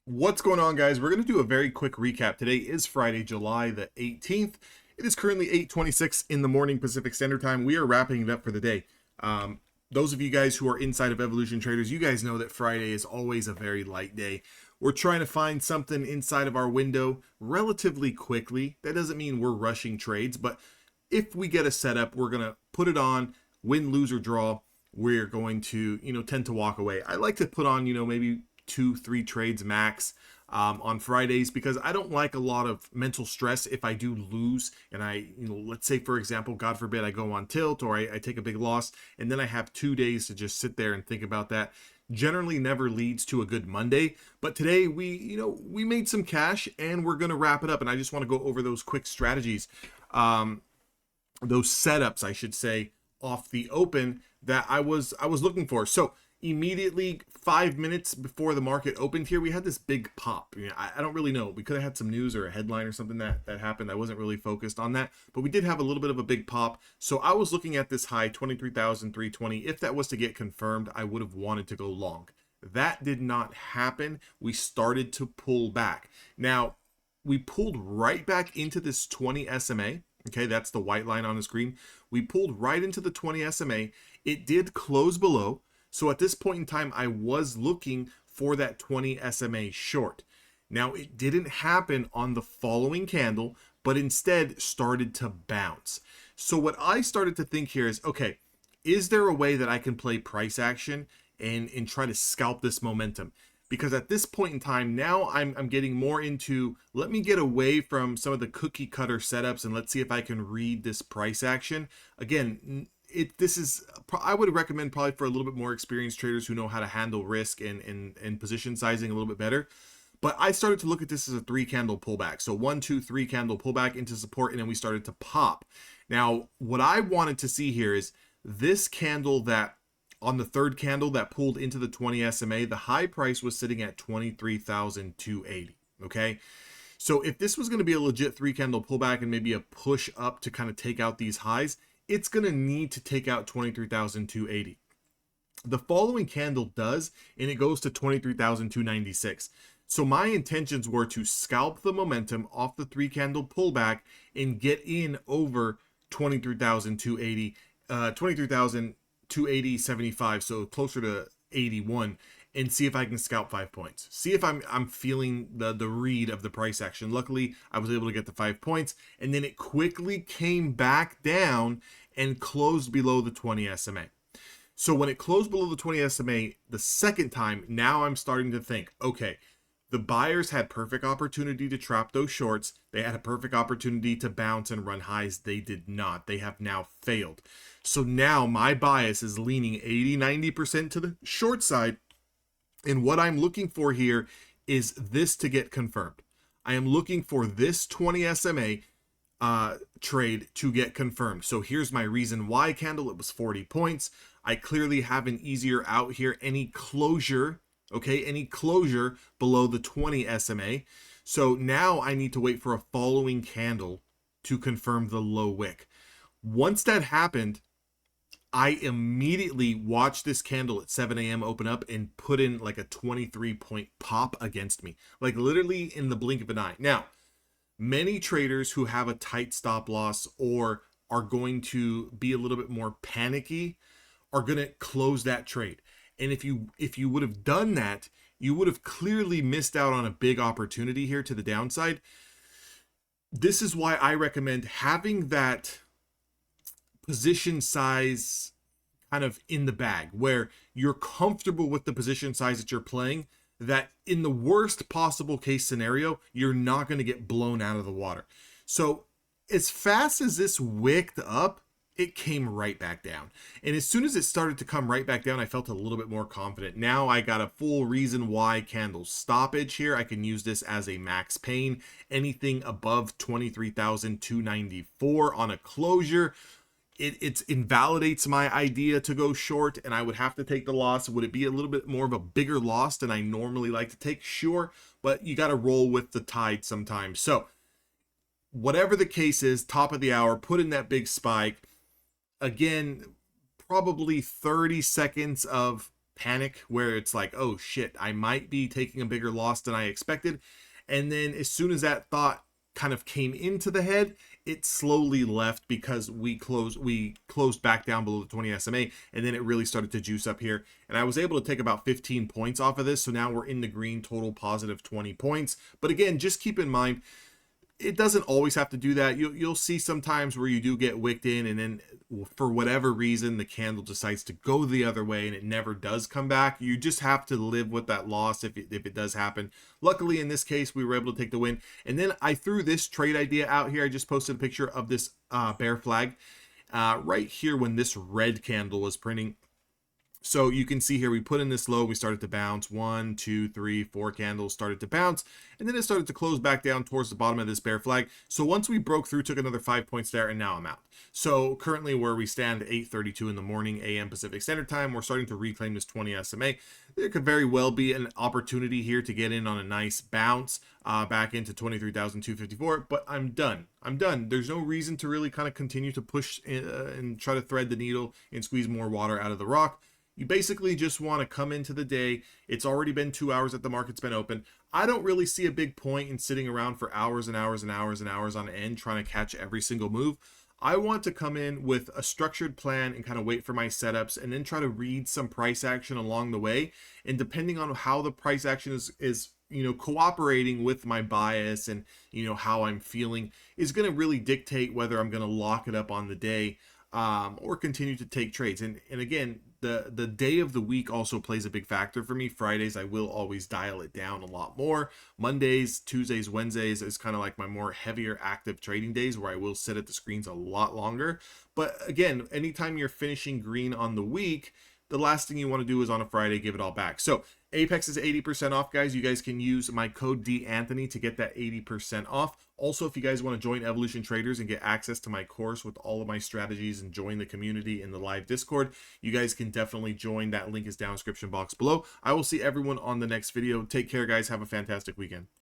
What's going on, guys? We're going to do a very quick recap. Today is Friday, July the 18th. It is currently 8:26 in the morning Pacific Standard Time. We are wrapping it up for the day. Those of you guys who are inside of Evolution Traders, you guys know that Friday is always a very light day. We're trying to find something inside of our window relatively quickly. That doesn't mean we're rushing trades, but if we get a setup, we're going to put it on, win, lose, or draw. We're going to, tend to walk away. I like to put on, maybe 2-3 trades max on Fridays, because I don't like a lot of mental stress if I do lose and let's say, for example, God forbid, I go on tilt or I take a big loss and then I have 2 days to just sit there and think about that. Generally never leads to a good Monday, but today we made some cash and we're going to wrap it up, and I just want to go over those quick strategies, those setups, I should say, off the open that I was looking for. So immediately 5 minutes before the market opened here, we had this big pop. I don't really know. We could have had some news or a headline or something that happened. I wasn't really focused on that, but we did have a little bit of a big pop. So I was looking at this high, 23,320. If that was to get confirmed, I would have wanted to go long. That did not happen. We started to pull back. Now, we pulled right back into this 20 SMA. Okay, that's the white line on the screen. We pulled right into the 20 SMA. It did close below. So at this point in time, I was looking for that 20 SMA short. Now, it didn't happen on the following candle, but instead started to bounce. So what I started to think here is, okay, is there a way that I can play price action and try to scalp this momentum? Because at this point in time, now I'm getting more into, let me get away from some of the cookie cutter setups and let's see if I can read this price action. Again, I would recommend probably for a little bit more experienced traders who know how to handle risk and position sizing a little bit better. But I started to look at this as a 3-candle pullback. So 1, 2, 3 candle pullback into support, and then we started to pop. Now, what I wanted to see here is this candle that on the third candle that pulled into the 20 SMA, the high price was sitting at 23,280. Okay. So if this was going to be a legit 3-candle pullback and maybe a push up to kind of take out these highs, it's going to need to take out 23,280. The following candle does, and it goes to 23,296. So my intentions were to scalp the momentum off the 3-candle pullback and get in over 23,280, 23,280.75, so closer to 81, and see if I can scalp 5 points. See if I'm feeling the read of the price action. Luckily, I was able to get the 5 points, and then it quickly came back down and closed below the 20 SMA. So when it closed below the 20 SMA the second time, now I'm starting to think, okay, the buyers had perfect opportunity to trap those shorts. They had a perfect opportunity to bounce and run highs. They did not. They have now failed. So now my bias is leaning 80-90% to the short side. And what I'm looking for here is this to get confirmed. I am looking for this 20 SMA trade to get confirmed. So here's my reason why candle. It was 40 points. I clearly have an easier out here. Any closure below the 20 SMA. So now I need to wait for a following candle to confirm the low wick. Once that happened, I immediately watched this candle at 7 a.m. open up and put in like a 23-point pop against me, like literally in the blink of an eye. Now, many traders who have a tight stop loss or are going to be a little bit more panicky are going to close that trade. And if you would have done that, you would have clearly missed out on a big opportunity here to the downside. This is why I recommend having that position size kind of in the bag, where you're comfortable with the position size that you're playing, that in the worst possible case scenario, you're not going to get blown out of the water. So as fast as this wicked up, it came right back down. And as soon as it started to come right back down, I felt a little bit more confident. Now I got a full reason why candle stoppage here. I can use this as a max pain. Anything above 23,294 on a closure, it invalidates my idea to go short, and I would have to take the loss. Would it be a little bit more of a bigger loss than I normally like to take? Sure, but you got to roll with the tide sometimes. So whatever the case is, top of the hour, put in that big spike. Again, probably 30 seconds of panic where it's like, oh shit, I might be taking a bigger loss than I expected. And then as soon as that thought kind of came into the head, it slowly left because we closed back down below the 20 SMA, and then it really started to juice up here. And I was able to take about 15 points off of this. So now we're in the green, total positive 20 points. But again, just keep in mind, it doesn't always have to do that. You'll see sometimes where you do get wicked in, and then for whatever reason the candle decides to go the other way and it never does come back. You just have to live with that loss if it does happen. Luckily in this case we were able to take the win. And then I threw this trade idea out here. I just posted a picture of this bear flag right here when this red candle was printing. So you can see here, we put in this low, we started to bounce, 1, 2, 3, 4 candles started to bounce, and then it started to close back down towards the bottom of this bear flag. So once we broke through, took another 5 points there, and now I'm out. So currently where we stand, 8:32 in the morning AM Pacific Standard Time, we're starting to reclaim this 20 SMA. There could very well be an opportunity here to get in on a nice bounce back into 23,254, but I'm done. There's no reason to really kind of continue to push and try to thread the needle and squeeze more water out of the rock. You basically just want to come into the day. It's already been 2 hours that the market's been open. I don't really see a big point in sitting around for hours and hours and hours and hours on end trying to catch every single move. I want to come in with a structured plan and kind of wait for my setups and then try to read some price action along the way. And depending on how the price action is cooperating with my bias and how I'm feeling is going to really dictate whether I'm going to lock it up on the day or continue to take trades. And again, the day of the week also plays a big factor for me. Fridays I will always dial it down a lot more. Mondays, Tuesdays, Wednesdays is kind of like my more heavier active trading days where I will sit at the screens a lot longer. But again, anytime you're finishing green on the week, the last thing you want to do is on a Friday give it all back. So Apex is 80% off, guys. You guys can use my code DAnthony to get that 80% off. Also, if you guys want to join Evolution Traders and get access to my course with all of my strategies and join the community in the live Discord, you guys can definitely join. That link is down in the description box below. I will see everyone on the next video. Take care, guys. Have a fantastic weekend.